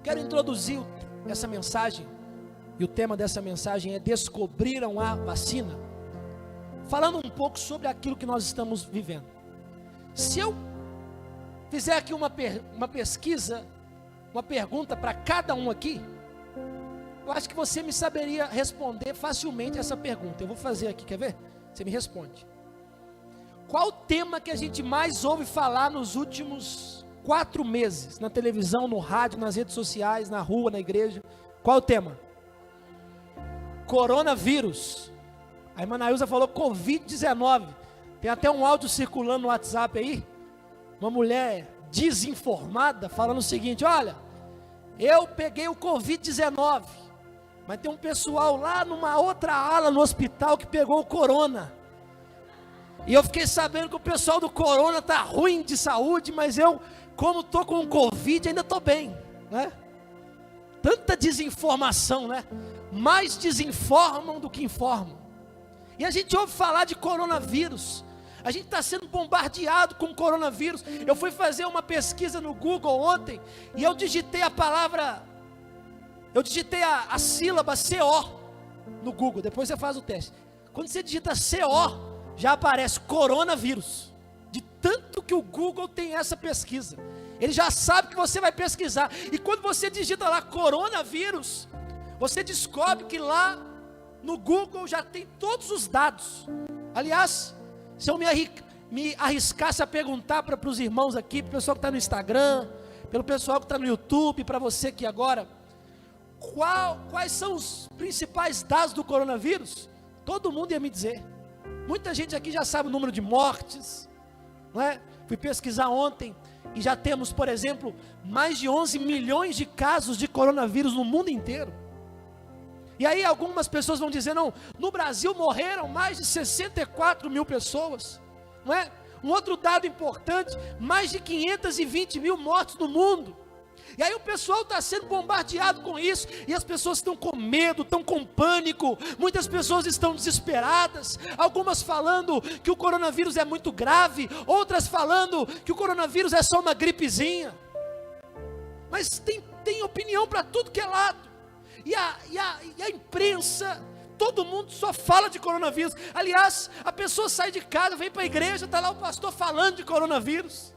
Quero introduzir essa mensagem, e o tema dessa mensagem é Descobriram a Vacina, falando um pouco sobre aquilo que nós estamos vivendo. Se eu fizer aqui uma pesquisa, uma pergunta para cada um aqui, eu acho que você me saberia responder facilmente essa pergunta. Eu vou fazer aqui, quer ver? Você me responde. Qual o tema que a gente mais ouve falar nos últimos 4 meses? Na televisão, no rádio, nas redes sociais, na rua, na igreja. Qual o tema? Coronavírus. A irmã Nailza falou Covid-19. Tem até um áudio circulando no WhatsApp aí. Uma mulher desinformada falando o seguinte: olha, eu peguei o Covid-19, mas tem um pessoal lá numa outra ala no hospital que pegou o corona. E eu fiquei sabendo que o pessoal do corona está ruim de saúde, mas eu, como estou com o Covid, ainda estou bem, né? Tanta desinformação, né? Mais desinformam do que informam. E a gente ouve falar de coronavírus. A gente está sendo bombardeado com coronavírus. Eu fui fazer uma pesquisa no Google ontem e eu digitei a palavra, eu digitei a sílaba CO no Google. Depois você faz o teste. Quando você digita CO, já aparece coronavírus. De tanto que o Google tem essa pesquisa, ele já sabe que você vai pesquisar. E quando você digita lá coronavírus, você descobre que lá no Google já tem todos os dados. Aliás, se eu me arriscasse a perguntar para os irmãos aqui, para o pessoal que está no Instagram, pelo pessoal que está no YouTube, para você aqui agora, quais são os principais dados do coronavírus? Todo mundo ia me dizer. Muita gente aqui já sabe o número de mortes, não é? Fui pesquisar ontem e já temos, por exemplo, mais de 11 milhões de casos de coronavírus no mundo inteiro. E aí algumas pessoas vão dizer: não, no Brasil morreram mais de 64 mil pessoas, não é? Um outro dado importante, mais de 520 mil mortos no mundo. E aí o pessoal está sendo bombardeado com isso, e as pessoas estão com medo, estão com pânico, muitas pessoas estão desesperadas, algumas falando que o coronavírus é muito grave, outras falando que o coronavírus é só uma gripezinha. Mas tem opinião para tudo que é lado. E a imprensa, todo mundo só fala de coronavírus. Aliás, a pessoa sai de casa, vem para a igreja, está lá o pastor falando de coronavírus.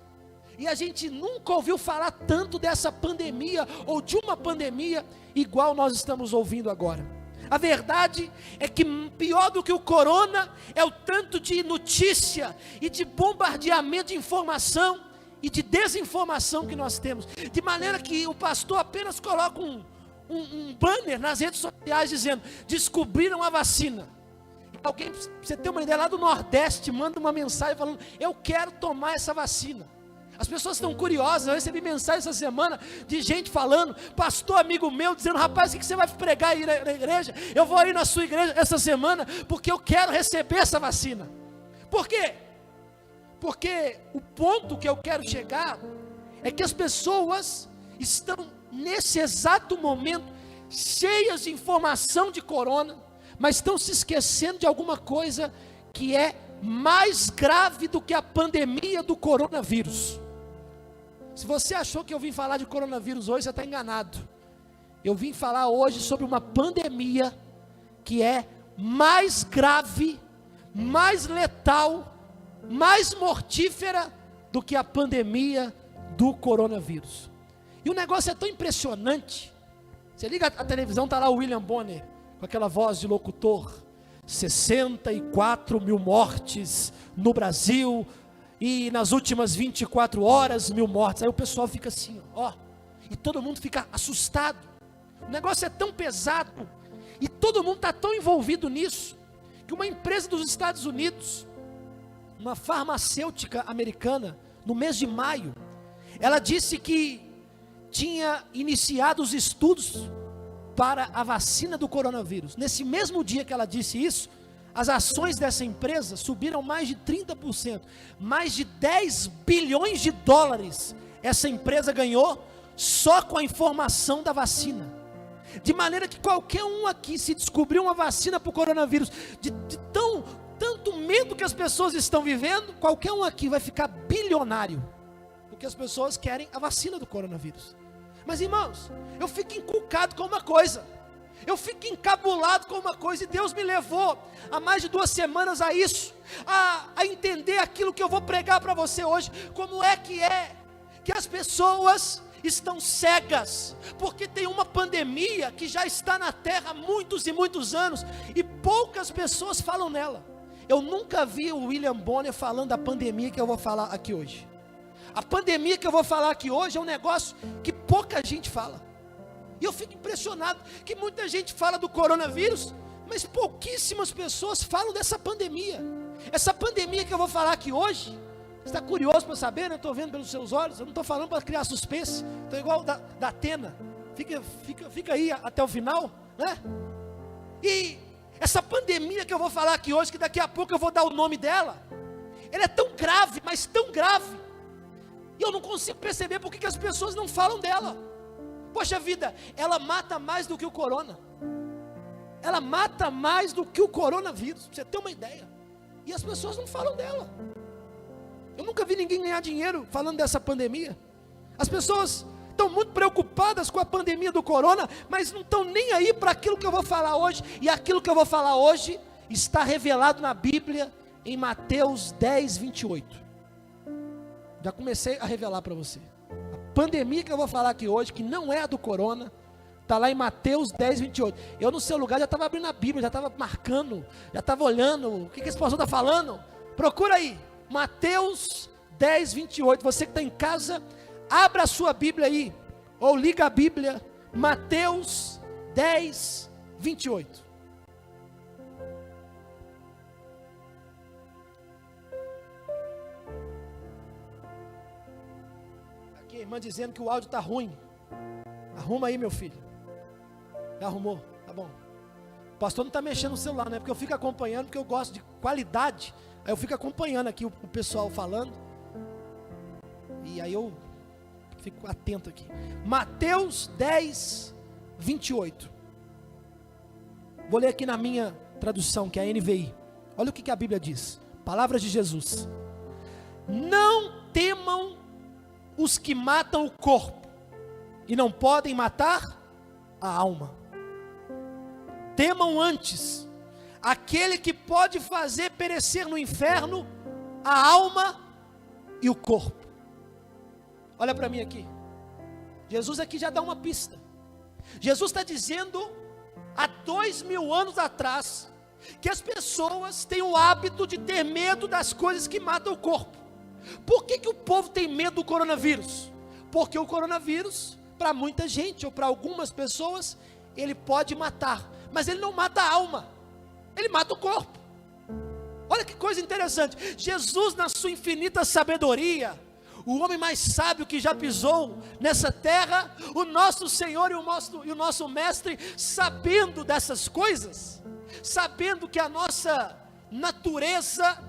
E a gente nunca ouviu falar tanto dessa pandemia, ou de uma pandemia, igual nós estamos ouvindo agora. A verdade é que pior do que o corona, é o tanto de notícia, e de bombardeamento de informação, e de desinformação que nós temos. De maneira que o pastor apenas coloca um banner nas redes sociais dizendo: descobriram a vacina. Alguém, pra você ter uma ideia, lá do Nordeste, manda uma mensagem falando: eu quero tomar essa vacina. As pessoas estão curiosas. Eu recebi mensagem essa semana de gente falando, pastor amigo meu, dizendo: rapaz, o que você vai pregar aí na igreja? Eu vou ir na sua igreja essa semana, porque eu quero receber essa vacina. Por quê? Porque o ponto que eu quero chegar é que as pessoas estão nesse exato momento cheias de informação de corona, mas estão se esquecendo de alguma coisa que é mais grave do que a pandemia do coronavírus. Se você achou que eu vim falar de coronavírus hoje, você está enganado. Eu vim falar hoje sobre uma pandemia que é mais grave, mais letal, mais mortífera do que a pandemia do coronavírus. E o negócio é tão impressionante. Você liga a televisão, está lá o William Bonner, com aquela voz de locutor: 64 mil mortes no Brasil, e nas últimas 24 horas, 1000 mortes. Aí o pessoal fica assim, ó, e todo mundo fica assustado. O negócio é tão pesado, e todo mundo está tão envolvido nisso, que uma empresa dos Estados Unidos, uma farmacêutica americana, no mês de maio, ela disse que tinha iniciado os estudos para a vacina do coronavírus. Nesse mesmo dia que ela disse isso, as ações dessa empresa subiram mais de 30%, mais de 10 bilhões de dólares essa empresa ganhou só com a informação da vacina. De maneira que qualquer um aqui, se descobrir uma vacina para o coronavírus, de tanto medo que as pessoas estão vivendo, qualquer um aqui vai ficar bilionário, porque as pessoas querem a vacina do coronavírus. Mas irmãos, eu fico inculcado com uma coisa, eu fico encabulado com uma coisa, e Deus me levou há mais de 2 semanas a isso, a entender aquilo que eu vou pregar para você hoje. Como é que as pessoas estão cegas, porque tem uma pandemia que já está na terra há muitos e muitos anos, e poucas pessoas falam nela. Eu nunca vi o William Bonner falando da pandemia que eu vou falar aqui hoje. A pandemia que eu vou falar aqui hoje é um negócio que pouca gente fala, e eu fico impressionado, que muita gente fala do coronavírus, mas pouquíssimas pessoas falam dessa pandemia. Essa pandemia que eu vou falar aqui hoje, você está curioso para saber, né? Estou vendo pelos seus olhos, eu não estou falando para criar suspense, estou igual da Atena, fica aí até o final, né? E essa pandemia que eu vou falar aqui hoje, que daqui a pouco eu vou dar o nome dela, ela é tão grave, mas tão grave, e eu não consigo perceber porque que as pessoas não falam dela. Poxa vida, ela mata mais do que o corona, ela mata mais do que o coronavírus, para você ter uma ideia, e as pessoas não falam dela. Eu nunca vi ninguém ganhar dinheiro falando dessa pandemia. As pessoas estão muito preocupadas com a pandemia do corona, mas não estão nem aí para aquilo que eu vou falar hoje. E aquilo que eu vou falar hoje está revelado na Bíblia, em Mateus 10, 28. Já comecei a revelar para você. A pandemia que eu vou falar aqui hoje, que não é a do corona, está lá em Mateus 10, 28. Eu no seu lugar já estava abrindo a Bíblia, já estava marcando, já estava olhando, o que esse pastor está falando? Procura aí, Mateus 10, 28, você que está em casa, abra a sua Bíblia aí, ou liga a Bíblia, Mateus 10, 28. Aqui a irmã dizendo que o áudio está ruim, arruma aí meu filho, já arrumou, tá bom. O pastor não está mexendo no celular, né? Porque eu fico acompanhando, porque eu gosto de qualidade. Aí eu fico acompanhando aqui o pessoal falando, e aí eu fico atento aqui. Mateus 10, 28. Vou ler aqui na minha tradução, que é a NVI. Olha o que a Bíblia diz. Palavras de Jesus. Não temam os que matam o corpo e não podem matar a alma. Temam antes aquele que pode fazer perecer no inferno a alma e o corpo. Olha para mim aqui. Jesus aqui já dá uma pista. Jesus está dizendo, há 2000 anos atrás, que as pessoas têm o hábito de ter medo das coisas que matam o corpo. Por que o povo tem medo do coronavírus? Porque o coronavírus, para muita gente, ou para algumas pessoas, ele pode matar, mas ele não mata a alma, ele mata o corpo. Olha que coisa interessante. Jesus, na sua infinita sabedoria, o homem mais sábio que já pisou nessa terra, o nosso Senhor e o nosso Mestre, sabendo dessas coisas, sabendo que a nossa natureza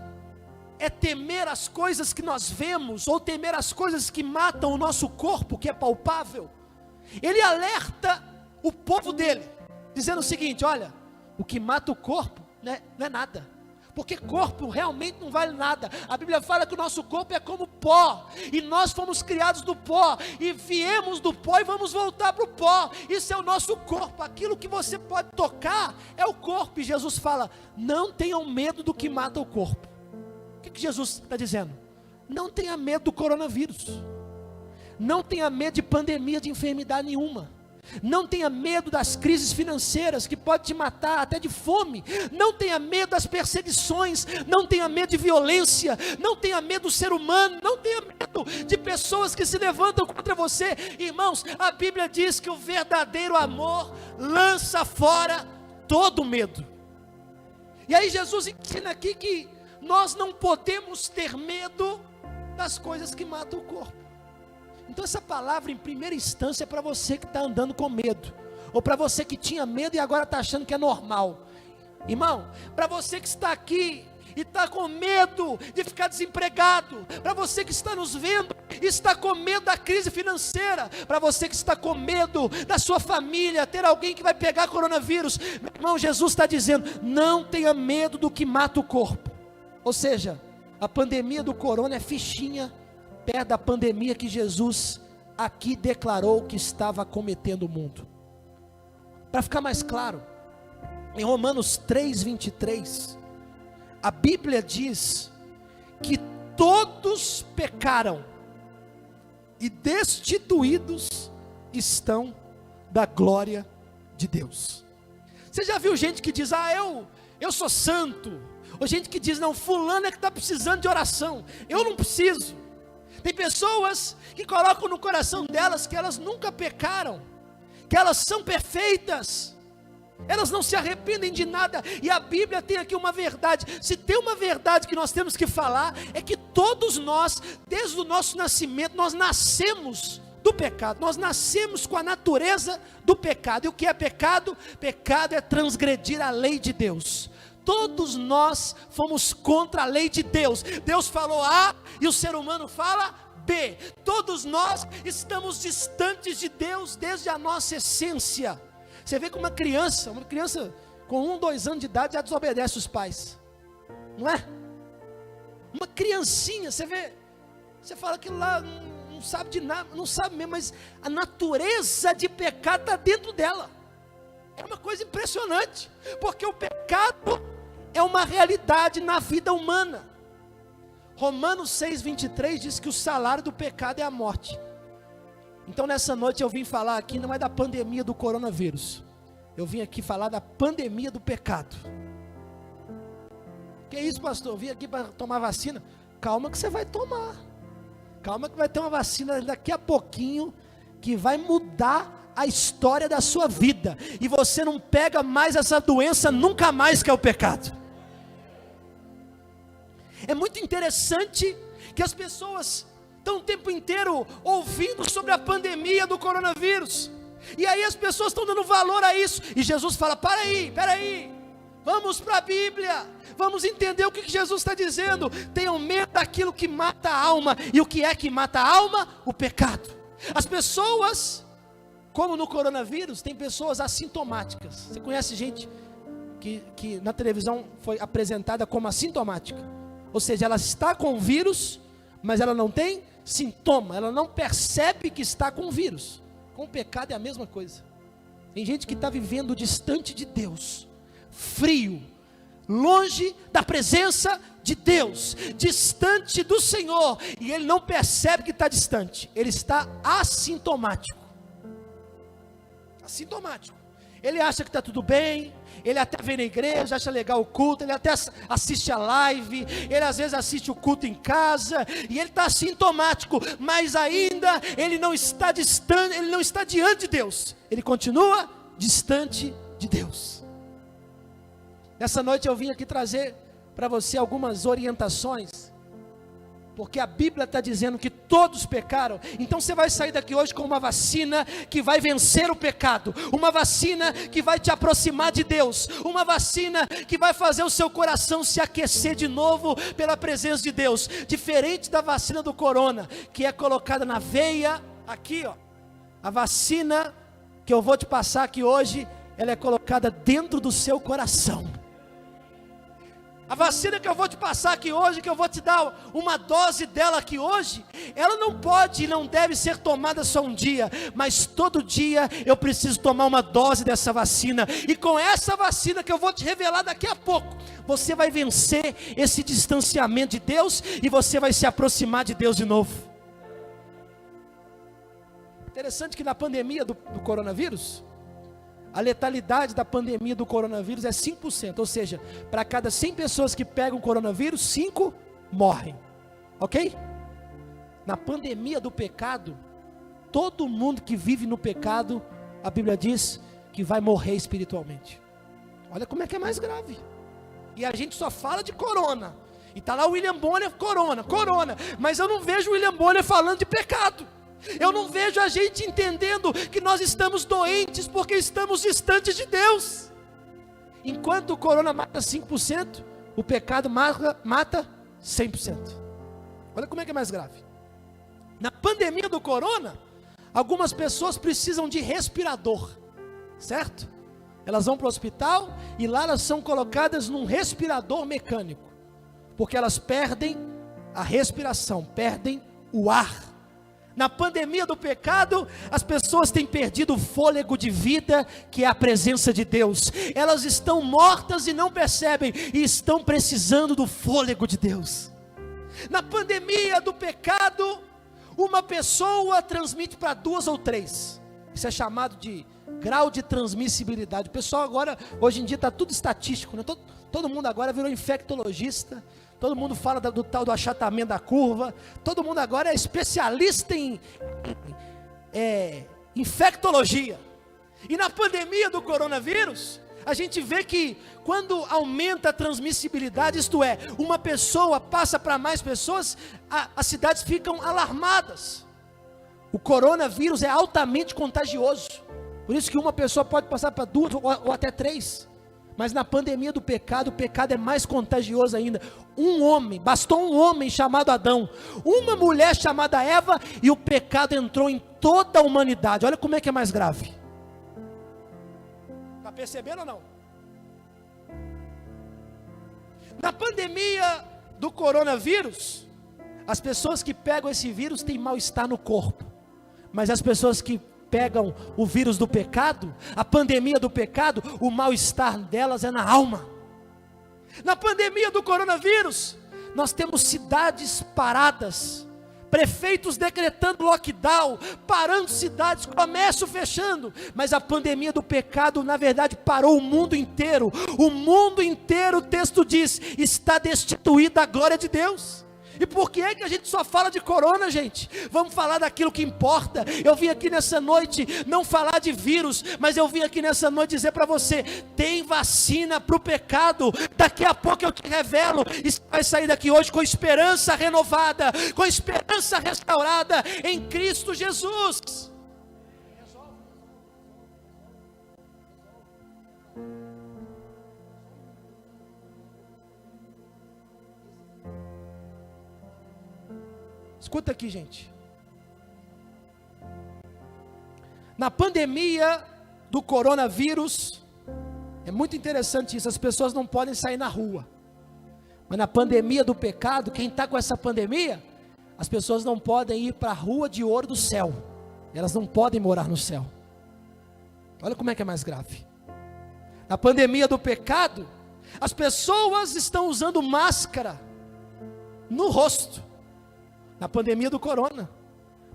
é temer as coisas que nós vemos, ou temer as coisas que matam o nosso corpo, que é palpável, ele alerta o povo dele, dizendo o seguinte: olha, o que mata o corpo não é nada, porque corpo realmente não vale nada. A Bíblia fala que o nosso corpo é como pó, e nós fomos criados do pó, e viemos do pó e vamos voltar para o pó. Isso é o nosso corpo, aquilo que você pode tocar é o corpo. E Jesus fala: não tenham medo do que mata o corpo. O que Jesus está dizendo? Não tenha medo do coronavírus, não tenha medo de pandemia, de enfermidade nenhuma, não tenha medo das crises financeiras que pode te matar até de fome, não tenha medo das perseguições, não tenha medo de violência, não tenha medo do ser humano, não tenha medo de pessoas que se levantam contra você. Irmãos, a Bíblia diz que o verdadeiro amor lança fora todo medo. E aí Jesus ensina aqui que nós não podemos ter medo das coisas que matam o corpo. Então essa palavra em primeira instância é para você que está andando com medo, ou para você que tinha medo e agora está achando que é normal. Irmão, para você que está aqui e está com medo de ficar desempregado, para você que está nos vendo e está com medo da crise financeira, para você que está com medo da sua família ter alguém que vai pegar coronavírus, meu irmão, Jesus está dizendo: não tenha medo do que mata o corpo. Ou seja, a pandemia do corona é fichinha perto da pandemia que Jesus aqui declarou que estava cometendo o mundo. Para ficar mais claro, em Romanos 3:23, a Bíblia diz que todos pecaram e destituídos estão da glória de Deus. Você já viu gente que diz, eu sou santo, ou gente que diz, não, fulano é que está precisando de oração, eu não preciso. Tem pessoas que colocam no coração delas que elas nunca pecaram, que elas são perfeitas, elas não se arrependem de nada. E a Bíblia tem aqui uma verdade. Se tem uma verdade que nós temos que falar, é que todos nós, desde o nosso nascimento, nós nascemos do pecado, nós nascemos com a natureza do pecado. E o que é pecado? Pecado é transgredir a lei de Deus. Todos nós fomos contra a lei de Deus. Deus falou A e o ser humano fala B. Todos nós estamos distantes de Deus desde a nossa essência. Você vê que uma criança com 1, 2 anos de idade já desobedece os pais, não é? Uma criancinha, você fala que lá não sabe de nada, não sabe mesmo, mas a natureza de pecado está dentro dela. É uma coisa impressionante, porque o pecado é uma realidade na vida humana. Romanos 6:23 diz que o salário do pecado é a morte. Então nessa noite eu vim falar aqui, não é da pandemia do coronavírus, eu vim aqui falar da pandemia do pecado. Que isso, pastor? Eu vim aqui para tomar vacina. Calma que você vai tomar, calma que vai ter uma vacina daqui a pouquinho, que vai mudar a história da sua vida, e você não pega mais essa doença nunca mais, que é o pecado. É muito interessante que as pessoas estão o tempo inteiro ouvindo sobre a pandemia do coronavírus, e aí as pessoas estão dando valor a isso, e Jesus fala, para aí, vamos para a Bíblia, vamos entender o que Jesus está dizendo. Tenham medo daquilo que mata a alma, e o que é que mata a alma? O pecado. As pessoas, como no coronavírus, tem pessoas assintomáticas. Você conhece gente que na televisão foi apresentada como assintomática, ou seja, ela está com o vírus, mas ela não tem sintoma, ela não percebe que está com o vírus. Com o pecado é a mesma coisa. Tem gente que está vivendo distante de Deus, frio, longe da presença de Deus, distante do Senhor, e ele não percebe que está distante, ele está assintomático. Ele acha que está tudo bem, ele até vem na igreja, acha legal o culto, ele até assiste a live, ele às vezes assiste o culto em casa, e ele está assintomático, mas ainda ele não está distante, ele não está diante de Deus, ele continua distante de Deus. Nessa noite eu vim aqui trazer para você algumas orientações, porque a Bíblia está dizendo que todos pecaram. Então você vai sair daqui hoje com uma vacina que vai vencer o pecado, uma vacina que vai te aproximar de Deus, uma vacina que vai fazer o seu coração se aquecer de novo pela presença de Deus, diferente da vacina do corona, que é colocada na veia, aqui ó, a vacina que eu vou te passar aqui hoje, ela é colocada dentro do seu coração. A vacina que eu vou te passar aqui hoje, que eu vou te dar uma dose dela aqui hoje, ela não pode e não deve ser tomada só um dia, mas todo dia eu preciso tomar uma dose dessa vacina, e com essa vacina que eu vou te revelar daqui a pouco, você vai vencer esse distanciamento de Deus, e você vai se aproximar de Deus de novo. Interessante que na pandemia do coronavírus, a letalidade da pandemia do coronavírus é 5%, ou seja, para cada 100 pessoas que pegam o coronavírus, 5 morrem, ok? Na pandemia do pecado, todo mundo que vive no pecado, a Bíblia diz que vai morrer espiritualmente. Olha como é que é mais grave, e a gente só fala de corona, e está lá o William Bonner, corona, mas eu não vejo o William Bonner falando de pecado. Eu não vejo a gente entendendo que nós estamos doentes porque estamos distantes de Deus. Enquanto o corona mata 5%, o pecado mata 100%. Olha como é que é mais grave. Na pandemia do corona, algumas pessoas precisam de respirador, certo? Elas vão para o hospital e lá elas são colocadas num respirador mecânico, porque elas perdem a respiração, perdem o ar. Na pandemia do pecado, as pessoas têm perdido o fôlego de vida, que é a presença de Deus. Elas estão mortas e não percebem, e estão precisando do fôlego de Deus. Na pandemia do pecado, uma pessoa transmite para 2 ou 3. Isso é chamado de grau de transmissibilidade. O pessoal agora, hoje em dia, está tudo estatístico, né? Todo mundo agora virou infectologista. Todo mundo fala do tal do achatamento da curva. Todo mundo agora é especialista em infectologia. E na pandemia do coronavírus, a gente vê que quando aumenta a transmissibilidade, isto é, uma pessoa passa para mais pessoas, as cidades ficam alarmadas. O coronavírus é altamente contagioso. Por isso que uma pessoa pode passar para 2 ou até 3. Mas na pandemia do pecado, o pecado é mais contagioso ainda. Bastou um homem chamado Adão, uma mulher chamada Eva, e o pecado entrou em toda a humanidade. Olha como é que é mais grave. Está percebendo ou não? Na pandemia do coronavírus, as pessoas que pegam esse vírus têm mal-estar no corpo. Mas as pessoas que pegam o vírus do pecado, a pandemia do pecado, o mal-estar delas é na alma. Na pandemia do coronavírus, nós temos cidades paradas, prefeitos decretando lockdown, parando cidades, comércio fechando, mas a pandemia do pecado, na verdade, parou o mundo inteiro. O mundo inteiro, o texto diz, está destituído da glória de Deus. E por que é que a gente só fala de corona, gente? Vamos falar daquilo que importa. Eu vim aqui nessa noite não falar de vírus, mas eu vim aqui nessa noite dizer para você, tem vacina para o pecado. Daqui a pouco eu te revelo, e você vai sair daqui hoje com esperança renovada, com esperança restaurada em Cristo Jesus. Escuta aqui, gente. Na pandemia do coronavírus, é muito interessante isso, as pessoas não podem sair na rua. Mas na pandemia do pecado, quem está com essa pandemia, as pessoas não podem ir para a rua de ouro do céu. Elas não podem morar no céu. Olha como é que é mais grave. Na pandemia do pecado, as pessoas estão usando máscara no rosto. Na pandemia do corona.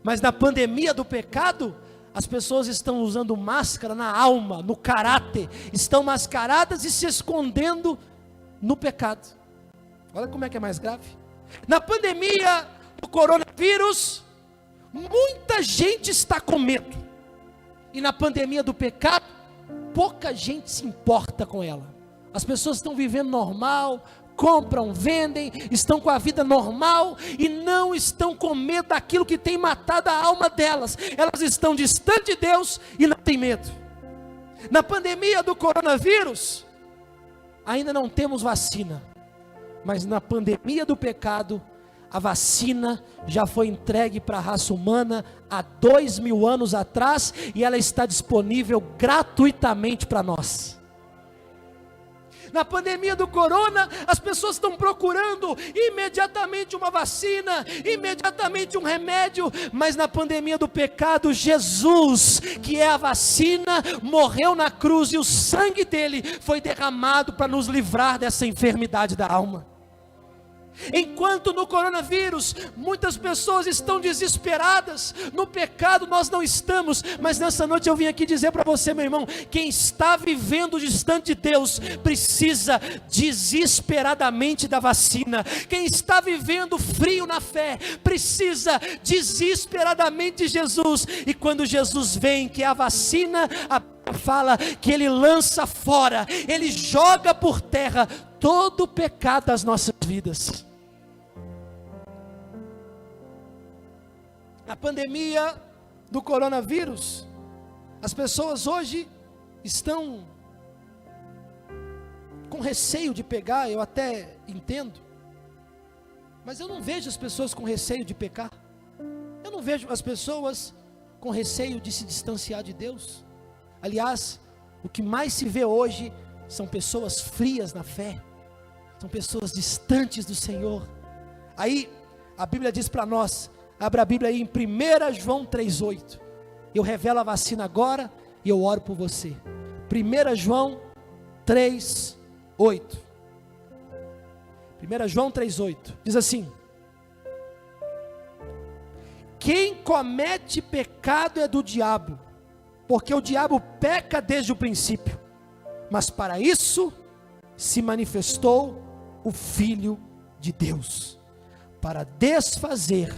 Mas na pandemia do pecado, as pessoas estão usando máscara na alma, no caráter. Estão mascaradas e se escondendo no pecado. Olha como é que é mais grave. Na pandemia do coronavírus, muita gente está com medo. E na pandemia do pecado, pouca gente se importa com ela. As pessoas estão vivendo normal, compram, vendem, estão com a vida normal e não estão com medo daquilo que tem matado a alma delas. Elas estão distantes de Deus e não têm medo. Na pandemia do coronavírus, ainda não temos vacina, mas na pandemia do pecado, a vacina já foi entregue para a raça humana há 2000 anos atrás e ela está disponível gratuitamente para nós. Na pandemia do corona, as pessoas estão procurando imediatamente uma vacina, imediatamente um remédio, mas na pandemia do pecado, Jesus, que é a vacina, morreu na cruz e o sangue dele foi derramado para nos livrar dessa enfermidade da alma. Enquanto no coronavírus muitas pessoas estão desesperadas, no pecado nós não estamos, mas nessa noite eu vim aqui dizer para você, meu irmão, quem está vivendo distante de Deus, precisa desesperadamente da vacina. Quem está vivendo frio na fé, precisa desesperadamente de Jesus, e quando Jesus vem, que é a vacina, a fala que ele lança fora, ele joga por terra todo o pecado das nossas vidas. Na pandemia do coronavírus, as pessoas hoje estão com receio de pegar, eu até entendo, mas eu não vejo as pessoas com receio de pecar, eu não vejo as pessoas com receio de se distanciar de Deus. Aliás, o que mais se vê hoje são pessoas frias na fé, são pessoas distantes do Senhor. Aí a Bíblia diz para nós: Abra a Bíblia aí em 1 João 3,8. Eu revelo a vacina agora e eu oro por você. 1 João 3,8. 1 João 3,8. Diz assim: quem comete pecado é do diabo, porque o diabo peca desde o princípio. Mas para isso se manifestou o Filho de Deus, para desfazer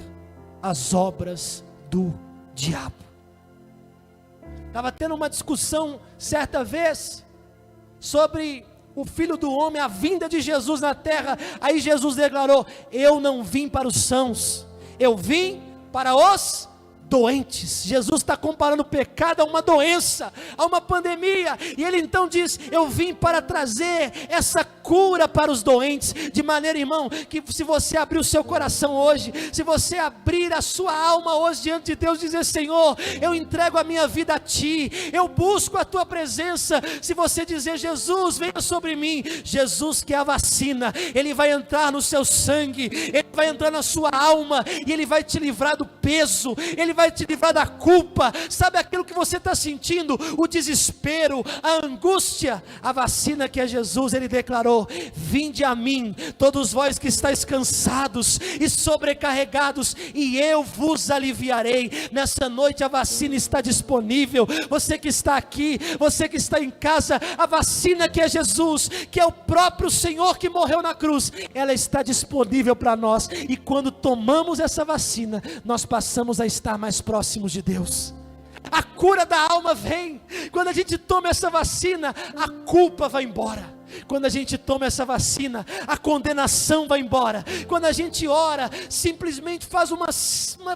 as obras do diabo. Estava tendo uma discussão certa vez sobre o Filho do Homem, a vinda de Jesus na terra. Aí Jesus declarou: eu não vim para os sãos, eu vim para os doentes. Jesus está comparando o pecado a uma doença, a uma pandemia, e ele então diz: eu vim para trazer essa cura para os doentes, de maneira, irmão, que se você abrir o seu coração hoje, se você abrir a sua alma hoje diante de Deus, dizer: Senhor, eu entrego a minha vida a Ti, eu busco a Tua presença. Se você dizer: Jesus, venha sobre mim, Jesus, que é a vacina, Ele vai entrar no seu sangue, Ele vai entrar na sua alma, e Ele vai te livrar do peso, Ele vai te livrar da culpa. Sabe aquilo que você está sentindo, o desespero, a angústia? A vacina que é Jesus. Ele declarou: vinde a mim, todos vós que estáis cansados e sobrecarregados, e eu vos aliviarei. Nessa noite a vacina está disponível. Você que está aqui, você que está em casa, a vacina que é Jesus, que é o próprio Senhor que morreu na cruz, ela está disponível para nós, e quando tomamos essa vacina, nós passamos a estar mais próximos de Deus. A cura da alma vem quando a gente toma essa vacina. A culpa vai embora quando a gente toma essa vacina, a condenação vai embora quando a gente ora, simplesmente faz uma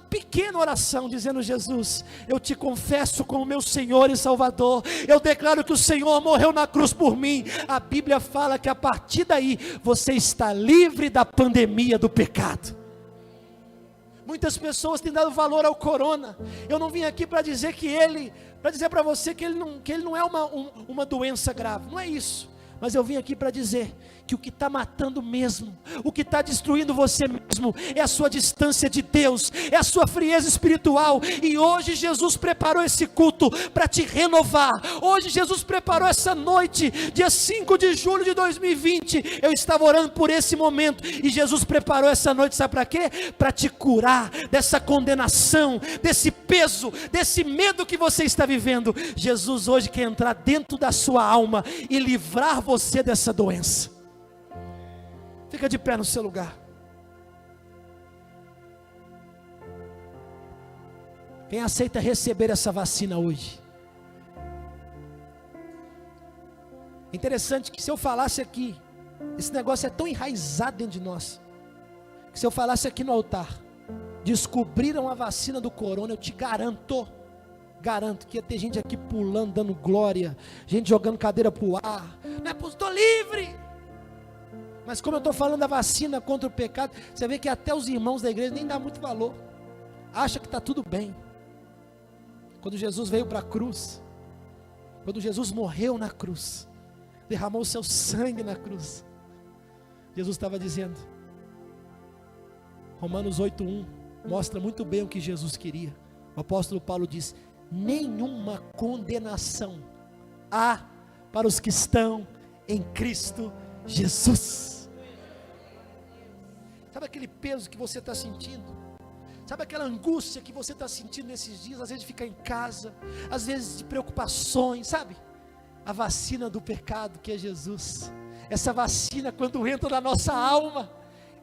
pequena oração, dizendo: Jesus, eu te confesso como meu Senhor e Salvador, eu declaro que o Senhor morreu na cruz por mim. A Bíblia fala que a partir daí você está livre da pandemia do pecado. Muitas pessoas têm dado valor ao corona. Eu não vim aqui para dizer para dizer para você que ele não é uma doença grave, não é isso. Mas eu vim aqui para dizer que o que está matando mesmo, o que está destruindo você mesmo, é a sua distância de Deus, é a sua frieza espiritual. E hoje Jesus preparou esse culto para te renovar. Hoje Jesus preparou essa noite, dia 5 de julho de 2020. Eu estava orando por esse momento, e Jesus preparou essa noite, sabe para quê? Para te curar dessa condenação, desse peso, desse medo que você está vivendo. Jesus hoje quer entrar dentro da sua alma e livrar você dessa doença. Fica de pé no seu lugar. Quem aceita receber essa vacina hoje? Interessante que se eu falasse aqui, esse negócio é tão enraizado dentro de nós, que se eu falasse aqui no altar: descobriram a vacina do corona, eu te garanto que ia ter gente aqui pulando, dando glória, gente jogando cadeira para o ar. Não é possível, estou livre. Mas como eu estou falando da vacina contra o pecado, você vê que até os irmãos da igreja nem dá muito valor, acha que está tudo bem. Quando Jesus veio para a cruz, quando Jesus morreu na cruz, derramou o seu sangue na cruz, Jesus estava dizendo, Romanos 8:1 mostra muito bem o que Jesus queria. O apóstolo Paulo diz: nenhuma condenação há para os que estão em Cristo Jesus. Sabe aquele peso que você está sentindo? Sabe aquela angústia que você está sentindo nesses dias? Às vezes de ficar em casa, às vezes de preocupações, sabe? A vacina do pecado que é Jesus. Essa vacina, quando entra na nossa alma,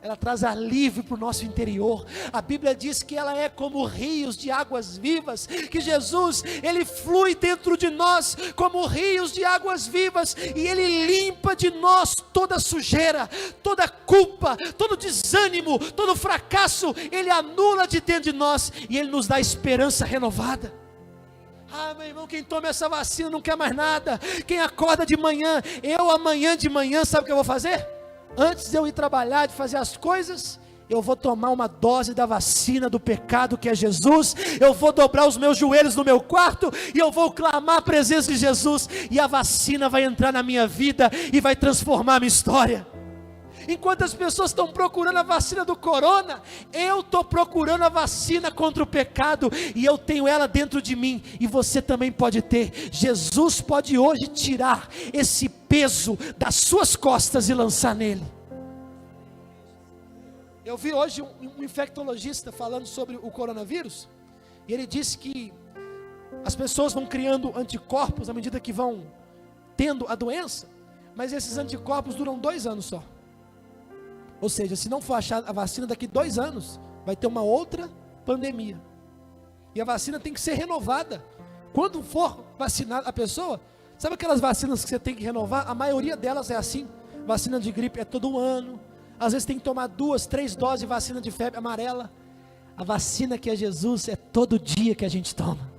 ela traz alívio para o nosso interior. A Bíblia diz que ela é como rios de águas vivas, que Jesus, Ele flui dentro de nós como rios de águas vivas, e Ele limpa de nós toda sujeira, toda culpa, todo desânimo, todo fracasso, Ele anula de dentro de nós, e Ele nos dá esperança renovada. Ah, meu irmão, quem toma essa vacina não quer mais nada. Quem acorda de manhã, amanhã de manhã, sabe o que eu vou fazer? Antes de eu ir trabalhar, de fazer as coisas, eu vou tomar uma dose da vacina do pecado que é Jesus. Eu vou dobrar os meus joelhos no meu quarto e eu vou clamar a presença de Jesus, e a vacina vai entrar na minha vida e vai transformar a minha história. Enquanto as pessoas estão procurando a vacina do corona, eu estou procurando a vacina contra o pecado, e eu tenho ela dentro de mim, e você também pode ter. Jesus pode hoje tirar esse peso das suas costas e lançar nele. Eu vi hoje um infectologista falando sobre o coronavírus, e ele disse que as pessoas vão criando anticorpos à medida que vão tendo a doença, mas esses anticorpos duram 2 anos só. Ou seja, se não for achar a vacina daqui 2 anos, vai ter uma outra pandemia. E a vacina tem que ser renovada. Quando for vacinar a pessoa, sabe aquelas vacinas que você tem que renovar? A maioria delas é assim. Vacina de gripe é todo ano. Às vezes tem que tomar 2, 3 doses de vacina de febre amarela. A vacina que é Jesus é todo dia que a gente toma.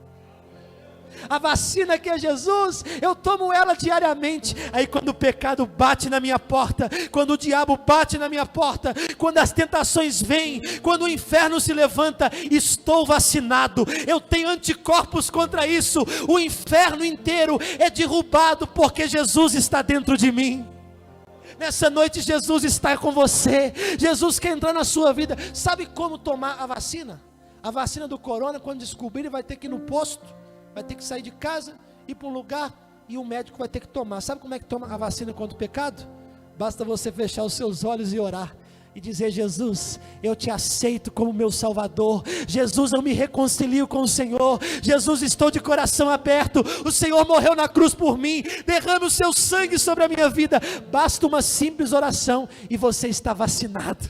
A vacina que é Jesus, eu tomo ela diariamente. Aí quando o pecado bate na minha porta, quando o diabo bate na minha porta, quando as tentações vêm, quando o inferno se levanta, estou vacinado, eu tenho anticorpos contra isso. O inferno inteiro é derrubado porque Jesus está dentro de mim. Nessa noite Jesus está com você, Jesus quer entrar na sua vida. Sabe como tomar a vacina? A vacina do corona, quando descobrir, vai ter que ir no posto, vai ter que sair de casa, ir para um lugar, e o médico vai ter que tomar. Sabe como é que toma a vacina contra o pecado? Basta você fechar os seus olhos e orar, e dizer: Jesus, eu te aceito como meu Salvador. Jesus, eu me reconcilio com o Senhor. Jesus, estou de coração aberto. O Senhor morreu na cruz por mim. Derrame o seu sangue sobre a minha vida. Basta uma simples oração e você está vacinado.